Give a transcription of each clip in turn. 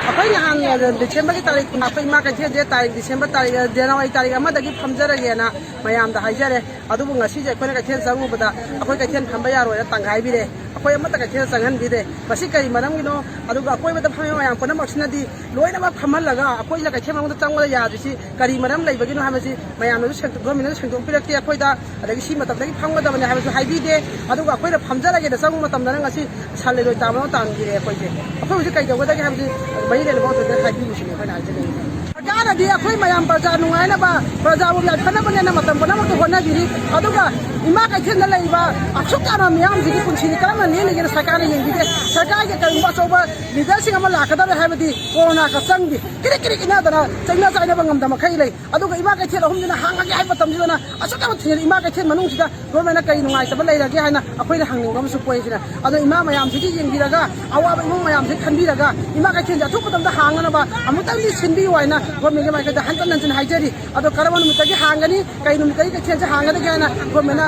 अखोई नहान डिसेंबर की तारीख अखोई इमा कैथेल तारीख डिसेंबर तारीख जनवरी तारीख अमदगी फमजरगेना मयाम दा हाइजरे अदुबु ngasi je अखोई कैथेल संगुबदा अखोई कैथेल फंबा यारोय तंगाई बिरे अखोई अमत कैथेल संगन बिरे बसी कई मरमगिनो अदुगा अखोई बदा फमे मयाम कोना मक्सनदी लोइना फमलगा अखोई ला कैथेल मंगदा चंगला यादिसी करी मरम लैबगिनो हाबसी मयाम नु सेंट गवर्नमेंट सेंट पिरक्ति अखोई दा अदगी सी मतबदगी फंगदबने हाबसु हाइबिदे अदुगा अखोई दा फमजरगे दा संगु मतमदा ngasi सालेरोय तामनो तांगिरे अखोई जे अखोई उसे कई दगदगी हाबसी बई ले बहुत दे हाइबि मुसिने अखोई नाल जने सरकार दी अखोई मयाम प्रजा नुंगाइना बा प्रजा बु याखना बने मतम बना मत होना बिरी अदुगा इमा कैथेल लैबा अक्सुकाना मियाम जिगी पुंसिनि करम ने लेगे सरकार येंगिदे सरकार के कई बचोबा लीडर सिंग अमा लाखदा हाबदी कोरोना का संगि किरि किरि किना दना चाइना चाइना बंगम दम खै लै अदुगा इमा कैथेल अहुम जना हांगागे हाइ मतम जिना असुका थिन इमा कैथेल मनुं सिदा गवर्नमेंट कई नुंगाइ तब लैरागे हाइना अखोइना हांनिंगम सु पोइसिना अदु इमा मयाम जिगी येंगिरागा अवाब इमु मयाम जि खनबिरागा इमा कैथेल अथु पतमदा हांगनबा अमुतंदि सिनबि वाइना गवर्नमेंट माइका दा हंतन नंजन हाइजरी अदु करवन मुतगी हांगनी कई नुम कई कैथेल हांगदा गाना गवर्नमेंट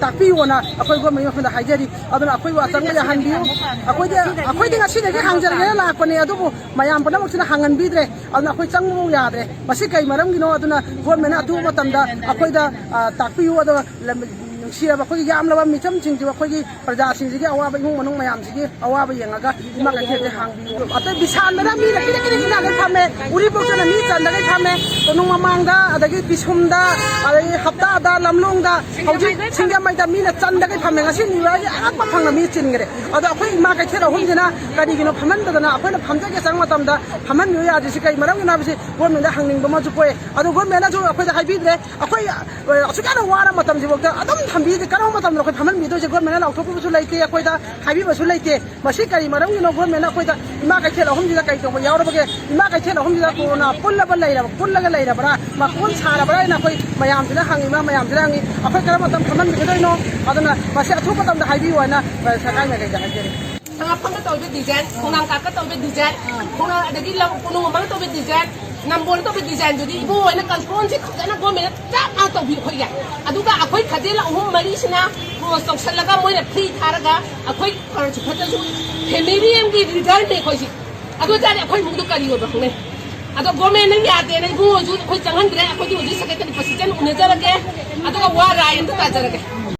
ताकि वना अखोई गवर्नमेंट मखदा हाइजरी अदुना अखोई वा चंग या हनबियो अखोई दे ngasi दे हांगजरगे लाकने अदुबु मयाम पना मक्सना हांगन बिद्रे अदुना अखोई चंगमु यादरे बसी कई मरम गिनो अदुना गवर्नमेंट अथु मतमदा अखोई दा ताकपियो अदु सियाबा अखोई यामलबा मिचम चिंजु अखोई प्रजा सिंजिगे अवाबा इमु मनुंग मयाम सिगे अवाबा यंगागा इमा कैथेल हांगबियो अते बिसान दना मी किरि किरि किना ले फामे उरी बोक्तना मी चंदगे फामे तनु ममांगा अदगी बिसुमदा अदगी हप्तादा लमलोंगदा हौजि सिंगे माइदा मीना चंदगे फामे ngasi निवाय आकपा फंगना मी चिनगरे अदो अखोई इमा कैथेल अहुमजना करिगिनो फमनदना अखोइना फमजगे संग मतमदा फमनयो यादिसि कई मरम नाबिसि गवर्नमेंट हांगनिंग बमा जुपोय अदो गवर्नमेंट जो अखोइदा हाइबिद्रे अखोई असुकाना वारा मतम जिबोक्ता अदम थंबीदे करो मतम अखोइ फमन बिदो जे गवर्नमेंट लाउथोपुसु लैते अखोइदा हाइबिबसु लैते मसि करि मरम गिनो गवर्नमेंट अखोइदा इमा कैथेल अहुमजिदा कई तोबो यावरबगे इमा कैथेल अहुमजिदा कोरोना पुल्लगा लैरबरा माकोन सारबरा ना अखोइ मयाम जिना हांगिमा मयाम जिना हांगि अखोइ करा मतम फमन बिदोइनो अदना मसि अथु मतमदा हाइबि वाना सरकार मे कैदा हाइजरे Tangapang ka tawid design, kunang kaka tawid design, kunang adagi lang kunong umang tawid design, nambol tawid design jadi ibu na control si kana government tap ang tawid ko yan. Aduga ako'y kadila umum mali sina kung social laga mo na free tharaga ako'y para sa pata so family ang design de ko si. Adu jani ako'y mundo kaliyo ba kung Ado government nang yate na ibu ako'y jangan dire ako'y di sakit ni pasijan unezarage aduga wara yan to kajarage.